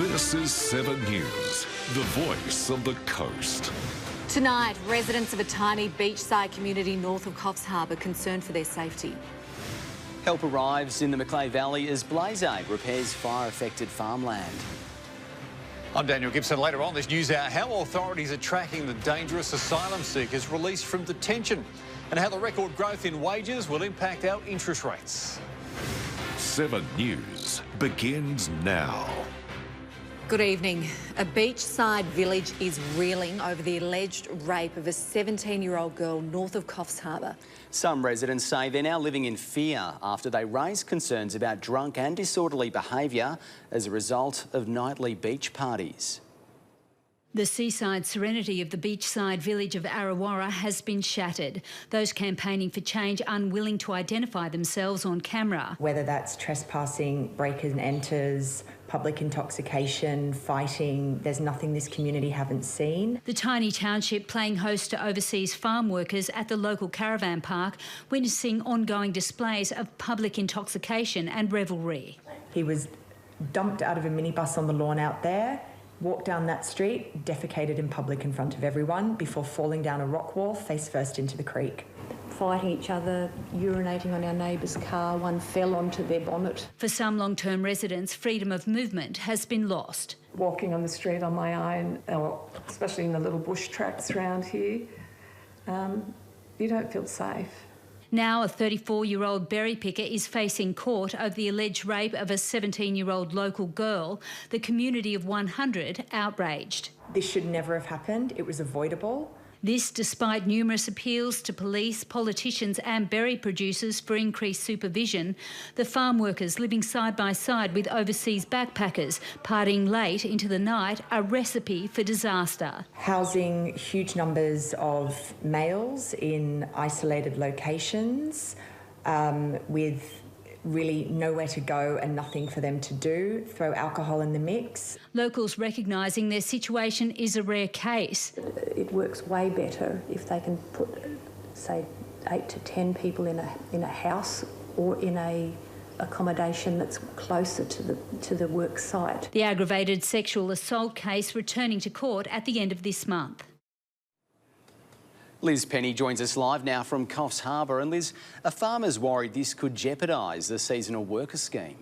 This is 7 News, the voice of the coast. Tonight, residents of a tiny beachside community north of Coffs Harbour concerned for their safety. Help arrives in the Macleay Valley as Blaze Aid repairs fire-affected farmland. I'm Daniel Gibson. Later on this news hour, how authorities are tracking the dangerous asylum seekers released from detention and how the record growth in wages will impact our interest rates. 7 News begins now. Good evening. A beachside village is reeling over the alleged rape of a 17-year-old girl north of Coffs Harbour. Some residents say they're now living in fear after they raised concerns about drunk and disorderly behaviour as a result of nightly beach parties. The seaside serenity of the beachside village of Arrawarra has been shattered. Those campaigning for change unwilling to identify themselves on camera. Whether that's trespassing, breakers and enters, public intoxication, fighting, there's nothing this community haven't seen. The tiny township playing host to overseas farm workers at the local caravan park, witnessing ongoing displays of public intoxication and revelry. He was dumped out of a minibus on the lawn out there, walked down that street, defecated in public in front of everyone before falling down a rock wall face first into the creek. Fighting each other, urinating on our neighbour's car, one fell onto their bonnet. For some long-term residents, freedom of movement has been lost. Walking on the street on my own, or especially in the little bush tracks around here, you don't feel safe. Now a 34-year-old berry picker is facing court over the alleged rape of a 17-year-old local girl. The community of 100 outraged. This should never have happened. It was avoidable. This despite numerous appeals to police, politicians and berry producers for increased supervision. The farm workers living side by side with overseas backpackers, partying late into the night, a recipe for disaster. Housing huge numbers of males in isolated locations with really nowhere to go and nothing for them to do, throw alcohol in the mix. Locals recognising their situation is a rare case. It works way better if they can put, say, 8 to 10 people in a house or in a accommodation that's closer to the work site. The aggravated sexual assault case returning to court at the end of this month. Liz Penny joins us live now from Coffs Harbour. And Liz, are farmers worried this could jeopardise the seasonal worker scheme?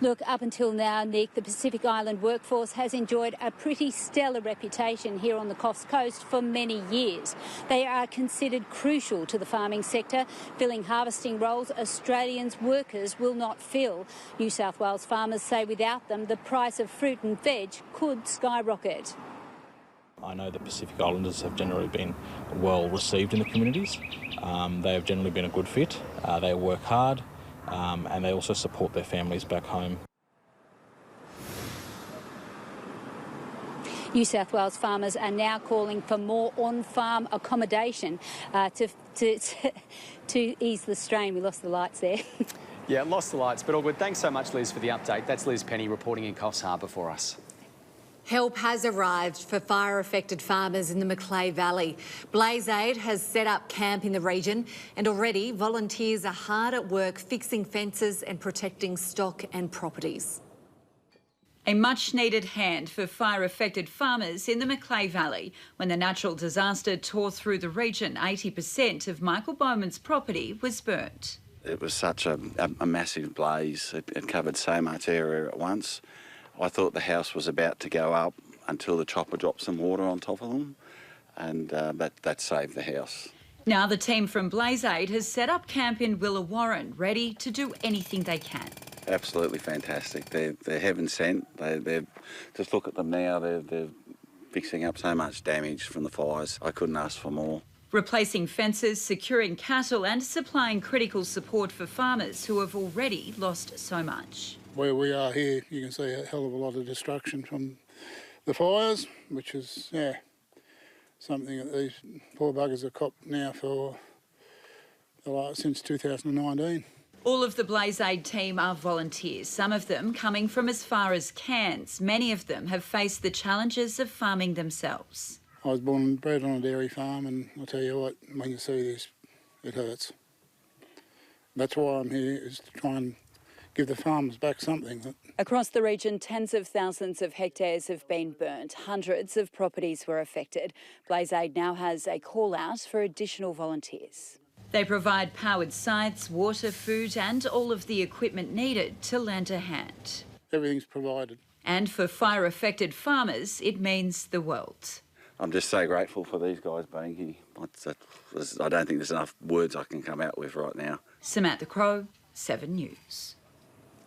Look, up until now, Nick, the Pacific Island workforce has enjoyed a pretty stellar reputation here on the Coffs Coast for many years. They are considered crucial to the farming sector, filling harvesting roles Australians workers will not fill. New South Wales farmers say without them, the price of fruit and veg could skyrocket. I know the Pacific Islanders have generally been well received in the communities. They have generally been a good fit. They work hard and they also support their families back home. New South Wales farmers are now calling for more on-farm accommodation to ease the strain. We lost the lights there. Yeah, lost the lights, but all good. Thanks so much, Liz, for the update. That's Liz Penny reporting in Coffs Harbour for us. Help has arrived for fire-affected farmers in the Macleay Valley. Blaze Aid has set up camp in the region and already volunteers are hard at work fixing fences and protecting stock and properties. A much-needed hand for fire-affected farmers in the Macleay Valley. When the natural disaster tore through the region, 80% of Michael Bowman's property was burnt. It was such a massive blaze. It covered so much area at once. I thought the house was about to go up until the chopper dropped some water on top of them, and that saved the house. Now the team from Blaze Aid has set up camp in Willawarrin, ready to do anything they can. Absolutely fantastic. They're heaven sent. They're just look at them now. They're fixing up so much damage from the fires. I couldn't ask for more. Replacing fences, securing cattle and supplying critical support for farmers who have already lost so much. Where we are here, you can see a hell of a lot of destruction from the fires, which is, something that these poor buggers have copped now for since 2019. All of the Blaze Aid team are volunteers, some of them coming from as far as Cairns. Many of them have faced the challenges of farming themselves. I was born and bred on a dairy farm, and I'll tell you what, when you see this, it hurts. That's why I'm here, is to try and give the farmers back something. Across the region, tens of thousands of hectares have been burnt. Hundreds of properties were affected. Blaze Aid now has a call out for additional volunteers. They provide powered scythes, water, food and all of the equipment needed to lend a hand. Everything's provided. And for fire-affected farmers, it means the world. I'm just so grateful for these guys being here. I don't think there's enough words I can come out with right now. Samantha Crowe, 7 News.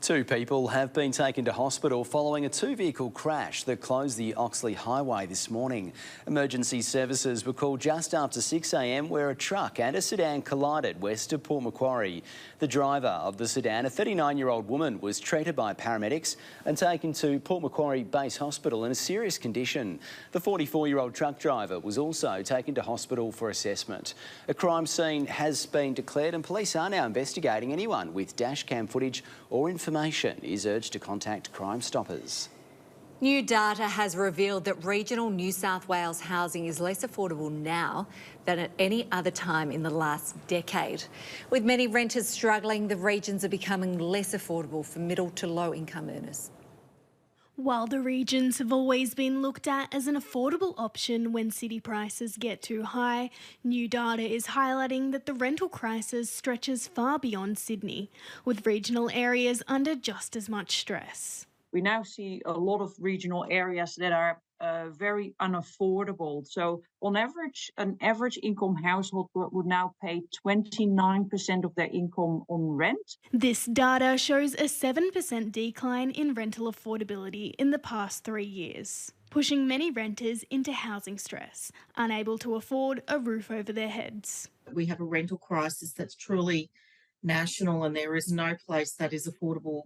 2 people have been taken to hospital following a 2-vehicle crash that closed the Oxley Highway this morning. Emergency services were called just after 6 a.m, where a truck and a sedan collided west of Port Macquarie. The driver of the sedan, a 39-year-old woman, was treated by paramedics and taken to Port Macquarie Base Hospital in a serious condition. The 44-year-old truck driver was also taken to hospital for assessment. A crime scene has been declared and police are now investigating. Anyone with dashcam footage or information is urged to contact Crime Stoppers. New data has revealed that regional New South Wales housing is less affordable now than at any other time in the last decade. With many renters struggling, the regions are becoming less affordable for middle to low income earners. While the regions have always been looked at as an affordable option when city prices get too high, new data is highlighting that the rental crisis stretches far beyond Sydney, with regional areas under just as much stress. We now see a lot of regional areas that are very unaffordable. So on average, an average income household would now pay 29% of their income on rent. This data shows a 7% decline in rental affordability in the past 3 years, pushing many renters into housing stress, unable to afford a roof over their heads. We have a rental crisis that's truly national, and there is no place that is affordable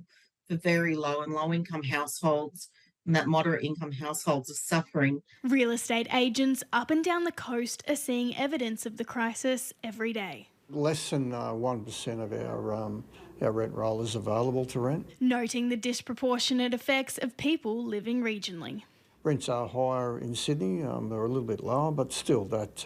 for very low and low income households, and that moderate income households are suffering. Real estate agents up and down the coast are seeing evidence of the crisis every day. Less than 1% of our rent roll is available to rent. Noting the disproportionate effects of people living regionally. Rents are higher in Sydney, they're a little bit lower, but still that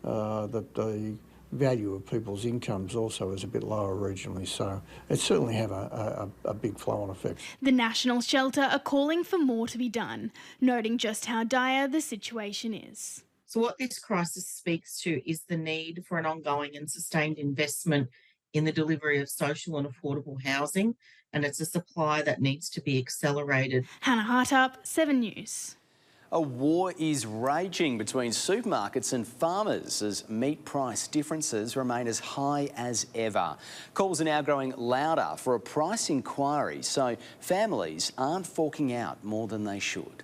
the value of people's incomes also is a bit lower regionally, so it certainly have a big flow-on effect. The National Shelter are calling for more to be done, noting just how dire the situation is. So what this crisis speaks to is the need for an ongoing and sustained investment in the delivery of social and affordable housing, and it's a supply that needs to be accelerated. Hannah Hartup, 7 News. A war is raging between supermarkets and farmers as meat price differences remain as high as ever. Calls are now growing louder for a price inquiry, so families aren't forking out more than they should.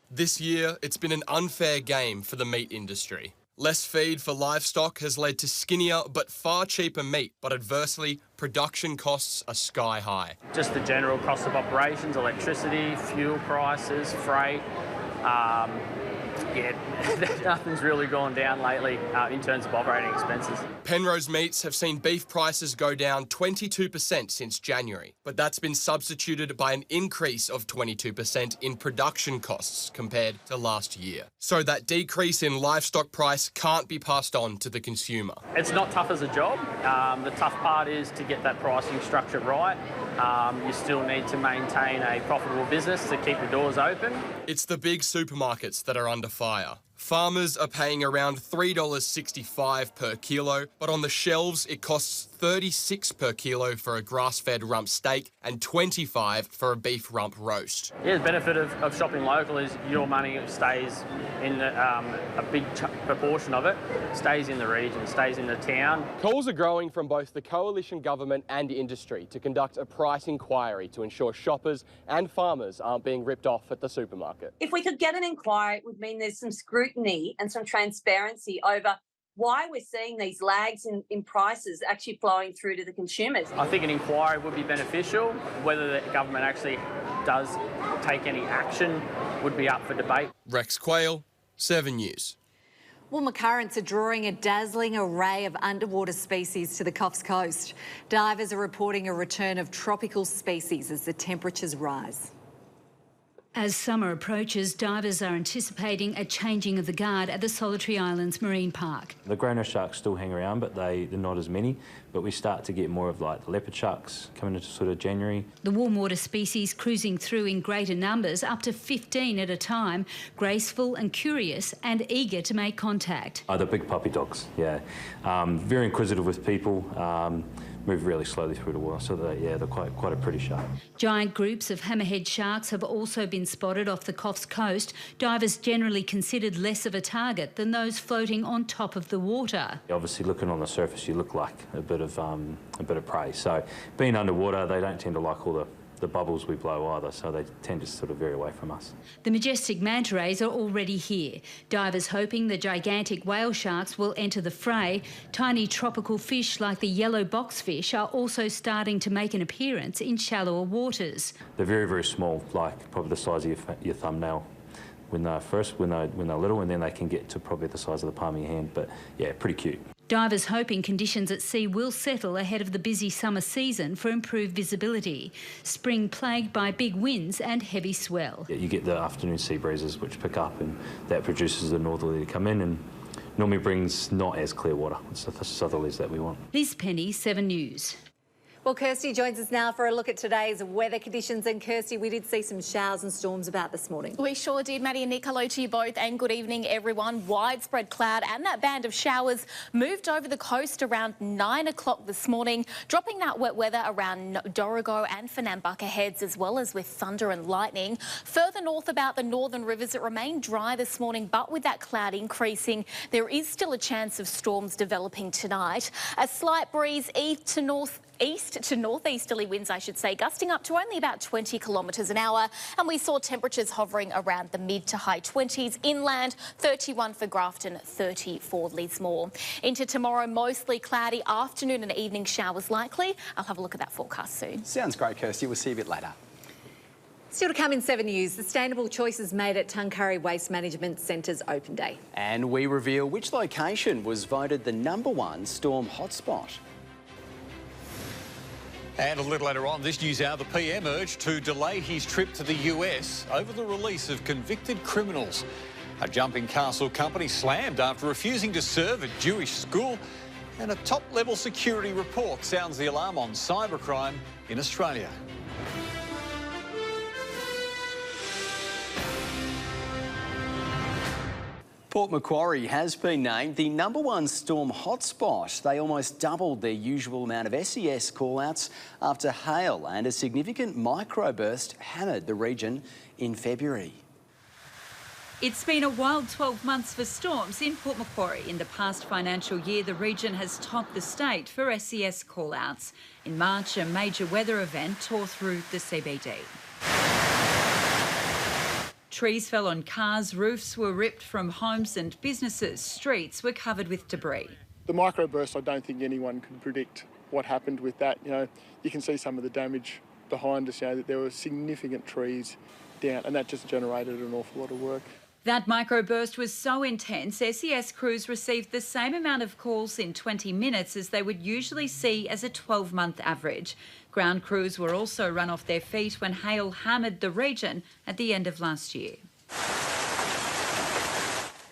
This year, it's been an unfair game for the meat industry. Less feed for livestock has led to skinnier but far cheaper meat, but adversely, production costs are sky high. Just the general cost of operations, electricity, fuel prices, freight. Nothing's really gone down lately in terms of operating expenses. Penrose Meats have seen beef prices go down 22% since January, but that's been substituted by an increase of 22% in production costs compared to last year. So that decrease in livestock price can't be passed on to the consumer. It's not tough as a job. The tough part is to get that pricing structure right. You still need to maintain a profitable business to keep the doors open. It's the big supermarkets that are under fire. Farmers are paying around $3.65 per kilo, but on the shelves it costs $36 per kilo for a grass-fed rump steak and $25 for a beef rump roast. Yeah, the benefit of shopping local is your money stays in a big proportion of it, stays in the region, stays in the town. Calls are growing from both the coalition government and industry to conduct a price inquiry to ensure shoppers and farmers aren't being ripped off at the supermarket. If we could get an inquiry, it would mean there's some scrutiny and some transparency over why we're seeing these lags in prices actually flowing through to the consumers. I think an inquiry would be beneficial. Whether the government actually does take any action would be up for debate. Rex Quayle, 7 News. Warmer currents are drawing a dazzling array of underwater species to the Coffs Coast. Divers are reporting a return of tropical species as the temperatures rise. As summer approaches, divers are anticipating a changing of the guard at the Solitary Islands Marine Park. The grey-nose sharks still hang around, but they're not as many. But we start to get more of like the leopard sharks coming into sort of January. The warm water species cruising through in greater numbers, up to 15 at a time, graceful and curious and eager to make contact. The big puppy dogs, yeah. Very inquisitive with people. Move really slowly through the water, so they're quite a pretty shark. Giant groups of hammerhead sharks have also been spotted off the Coffs Coast. Divers generally considered less of a target than those floating on top of the water. Obviously, looking on the surface, you look like a bit of prey. So, being underwater, they don't tend to like all the bubbles we blow either, so they tend to sort of veer away from us. The majestic manta rays are already here. Divers hoping the gigantic whale sharks will enter the fray. Tiny tropical fish like the yellow boxfish are also starting to make an appearance in shallower waters. They're very, very small, like probably the size of your thumbnail when they're little, and then they can get to probably the size of the palm of your hand. But yeah, pretty cute. Divers hoping conditions at sea will settle ahead of the busy summer season for improved visibility. Spring plagued by big winds and heavy swell. You get the afternoon sea breezes which pick up, and that produces the northerly to come in and normally brings not as clear water. It's the southerlies that we want. Liz Penny, 7 News. Well, Kirsty joins us now for a look at today's weather conditions. And Kirsty, we did see some showers and storms about this morning. We sure did, Maddie and Nick. Hello to you both and good evening, everyone. Widespread cloud and that band of showers moved over the coast around 9 o'clock this morning, dropping that wet weather around Dorrigo and Fernambucca heads, as well as with thunder and lightning. Further north about the northern rivers, it remained dry this morning, but with that cloud increasing, there is still a chance of storms developing tonight. A slight breeze east to northeasterly winds, I should say, gusting up to only about 20 kilometres an hour. And we saw temperatures hovering around the mid to high 20s. Inland, 31 for Grafton, 30 for Lismore. Into tomorrow, mostly cloudy, afternoon and evening showers likely. I'll have a look at that forecast soon. Sounds great, Kirsty. We'll see you a bit later. Still to come in 7 News, sustainable choices made at Tuncurry Waste Management Centre's Open Day. And we reveal which location was voted the #1 storm hotspot. And a little later on this news hour, the PM urged to delay his trip to the US over the release of convicted criminals. A jumping castle company slammed after refusing to serve a Jewish school. And a top-level security report sounds the alarm on cybercrime in Australia. Port Macquarie has been named the #1 storm hotspot. They almost doubled their usual amount of SES call-outs after hail and a significant microburst hammered the region in February. It's been a wild 12 months for storms in Port Macquarie. In the past financial year, the region has topped the state for SES call-outs. In March, a major weather event tore through the CBD. Trees fell on cars, roofs were ripped from homes and businesses, streets were covered with debris. The microburst, I don't think anyone can predict what happened with that. You can see some of the damage behind us, that there were significant trees down, and that just generated an awful lot of work. That microburst was so intense, SES crews received the same amount of calls in 20 minutes as they would usually see as a 12-month average. Ground crews were also run off their feet when hail hammered the region at the end of last year.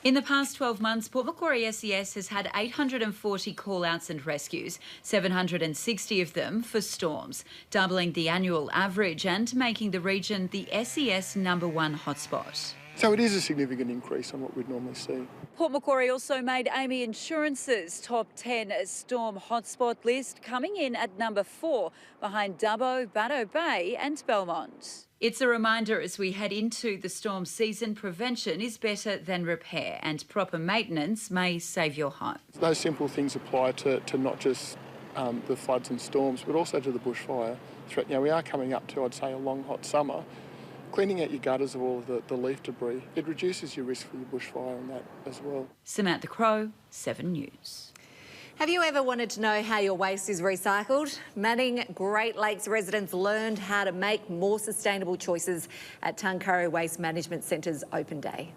In the past 12 months, Port Macquarie SES has had 840 call-outs and rescues, 760 of them for storms, doubling the annual average and making the region the SES #1 hotspot. So it is a significant increase on what we'd normally see. Port Macquarie also made Amy Insurance's top 10 storm hotspot list, coming in at #4 behind Dubbo, Baddo Bay and Belmont. It's a reminder as we head into the storm season, prevention is better than repair and proper maintenance may save your home. Those simple things apply to not just the floods and storms, but also to the bushfire threat. We are coming up to, I'd say, a long hot summer. Cleaning out your gutters of all of the leaf debris, it reduces your risk for your bushfire and that as well. Samantha Crowe, 7 News. Have you ever wanted to know how your waste is recycled? Manning Great Lakes residents learned how to make more sustainable choices at Tuncurry Waste Management Centre's Open Day.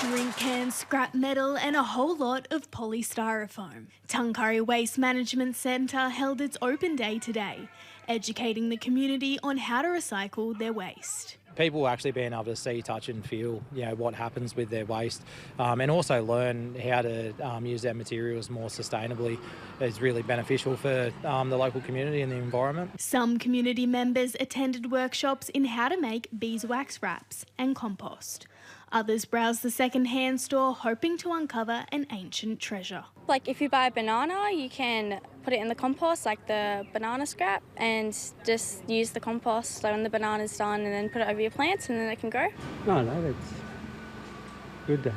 Drink cans, scrap metal and a whole lot of polystyrofoam. Tungurry Waste Management Centre held its open day today, educating the community on how to recycle their waste. People actually being able to see, touch and feel, what happens with their waste, and also learn how to use their materials more sustainably is really beneficial for the local community and the environment. Some community members attended workshops in how to make beeswax wraps and compost. Others browsed the second-hand store hoping to uncover an ancient treasure. Like if you buy a banana, you can put it in the compost, like the banana scrap, and just use the compost so when the banana's done and then put it over your plants and then it can grow. No, that's good to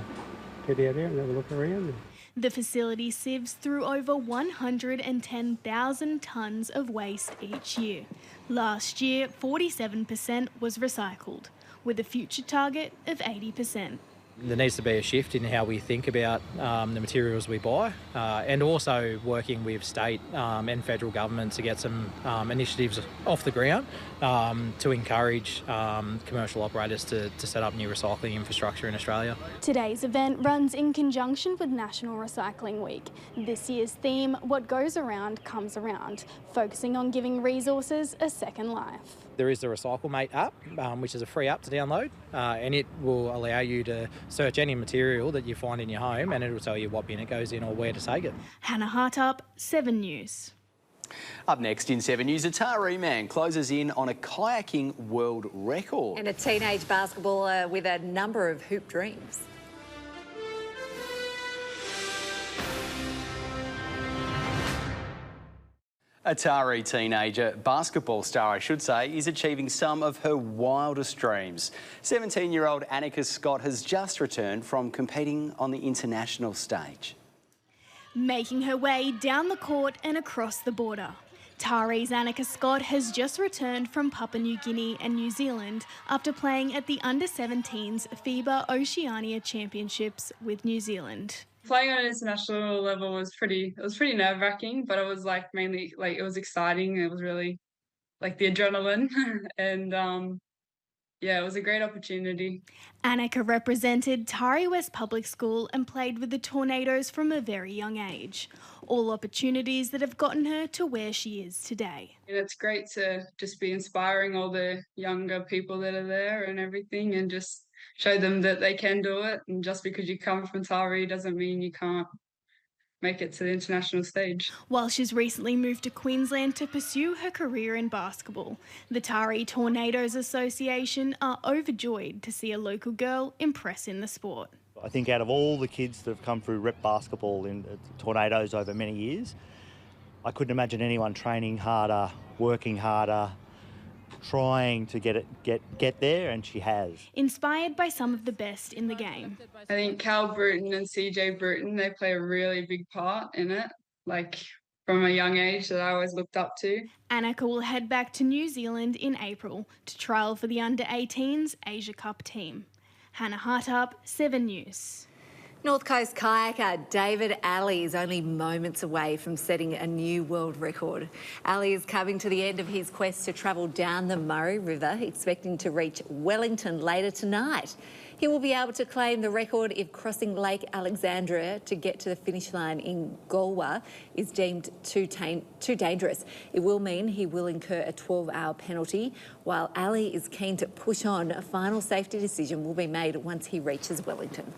get out there and have a look around. The facility sieves through over 110,000 tonnes of waste each year. Last year, 47% was recycled, with a future target of 80%. There needs to be a shift in how we think about the materials we buy, and also working with state and federal government to get some initiatives off the ground to encourage commercial operators to set up new recycling infrastructure in Australia. Today's event runs in conjunction with National Recycling Week. This year's theme, What Goes Around Comes Around, focusing on giving resources a second life. There is the RecycleMate app, which is a free app to download, and it will allow you to search any material that you find in your home and it will tell you what bin it goes in or where to take it. Hannah Hartup, 7 News. Up next in 7 News, a Taree man closes in on a kayaking world record. And a teenage basketballer with a number of hoop dreams. A Taree teenager, basketball star I should say, is achieving some of her wildest dreams. 17-year-old Annika Scott has just returned from competing on the international stage. Making her way down the court and across the border. Taree's Annika Scott has just returned from Papua New Guinea and New Zealand after playing at the Under-17s FIBA Oceania Championships with New Zealand. Playing on an international level was pretty nerve-wracking, but it was mainly it was exciting. It was really the adrenaline and it was a great opportunity. Annika represented Taree West Public School and played with the Tornadoes from a very young age. All opportunities that have gotten her to where she is today. And it's great to just be inspiring all the younger people that are there and everything, and just show them that they can do it. And just because you come from Taree doesn't mean you can't make it to the international stage. While she's recently moved to Queensland to pursue her career in basketball, the Taree Tornadoes Association are overjoyed to see a local girl impress in the sport. I think out of all the kids that have come through rep basketball in Tornadoes over many years, I couldn't imagine anyone training harder, working harder, trying to get there, and she has. Inspired by some of the best in the game. I think Cal Bruton and CJ Bruton, they play a really big part in it, from a young age that I always looked up to. Annika will head back to New Zealand in April to trial for the Under-18s Asia Cup team. Hannah Hartup, 7 News. North Coast kayaker David Alley is only moments away from setting a new world record. Alley is coming to the end of his quest to travel down the Murray River, expecting to reach Wellington later tonight. He will be able to claim the record if crossing Lake Alexandria to get to the finish line in Galway is deemed too dangerous. It will mean he will incur a 12-hour penalty, while Alley is keen to push on. A final safety decision will be made once he reaches Wellington.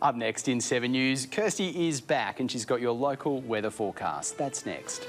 Up next in 7 News, Kirsty is back and she's got your local weather forecast. That's next.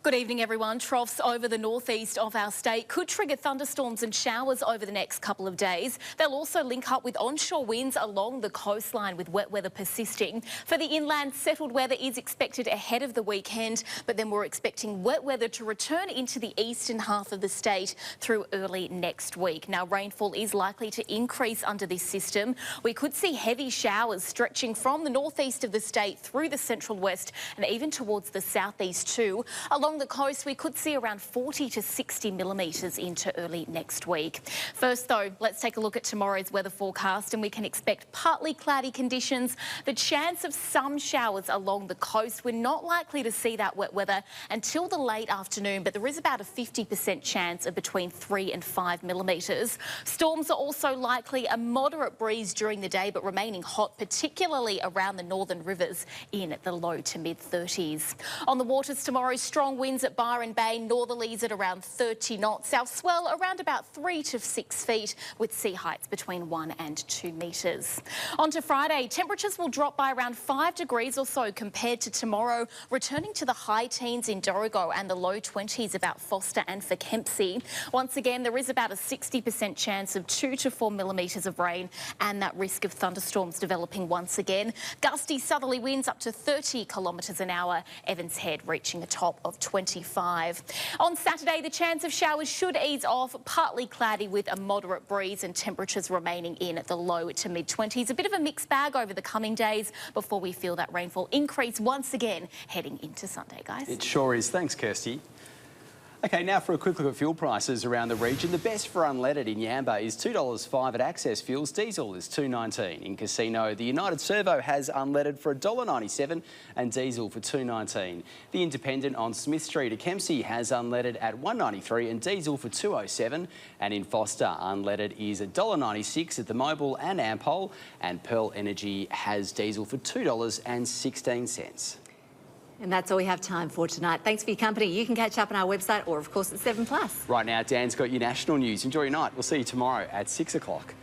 Good evening, everyone. Troughs over the northeast of our state could trigger thunderstorms and showers over the next couple of days. They'll also link up with onshore winds along the coastline, with wet weather persisting. For the inland, settled weather is expected ahead of the weekend, but then we're expecting wet weather to return into the eastern half of the state through early next week. Now, rainfall is likely to increase under this system. We could see heavy showers stretching from the northeast of the state through the central west and even towards the southeast too. Along along the coast, we could see around 40 to 60 millimetres into early next week. First, though, let's take a look at tomorrow's weather forecast, and we can expect partly cloudy conditions. The chance of some showers along the coast. We're not likely to see that wet weather until the late afternoon, but there is about a 50% chance of between 3 and 5 millimetres. Storms are also likely, a moderate breeze during the day, but remaining hot, particularly around the northern rivers in the low to mid-30s. On the waters tomorrow, strong winds at Byron Bay, northerlies at around 30 knots, south swell around about 3 to 6 feet, with sea heights between 1 and 2 metres. On to Friday, temperatures will drop by around 5 degrees or so compared to tomorrow, returning to the high teens in Dorrigo and the low 20s about Foster and for Kempsey. Once again, there is about a 60% chance of 2 to 4 millimetres of rain and that risk of thunderstorms developing once again. Gusty southerly winds up to 30 kilometres an hour, Evans Head reaching a top of 25. On Saturday, the chance of showers should ease off, partly cloudy with a moderate breeze and temperatures remaining in the low to mid-20s. A bit of a mixed bag over the coming days before we feel that rainfall increase once again heading into Sunday, guys. It sure is. Thanks, Kirsty. OK, now for a quick look at fuel prices around the region. The best for unleaded in Yamba is $2.05 at Access Fuels. Diesel is $2.19. In Casino, the United Servo has unleaded for $1.97 and diesel for $2.19. The Independent on Smith Street at Kempsey has unleaded at $1.93 and diesel for $2.07. And in Foster, unleaded is $1.96 at the Mobile and Ampol. And Pearl Energy has diesel for $2.16. And that's all we have time for tonight. Thanks for your company. You can catch up on our website or, of course, at 7+. Right now, Dan's got your national news. Enjoy your night. We'll see you tomorrow at 6 o'clock.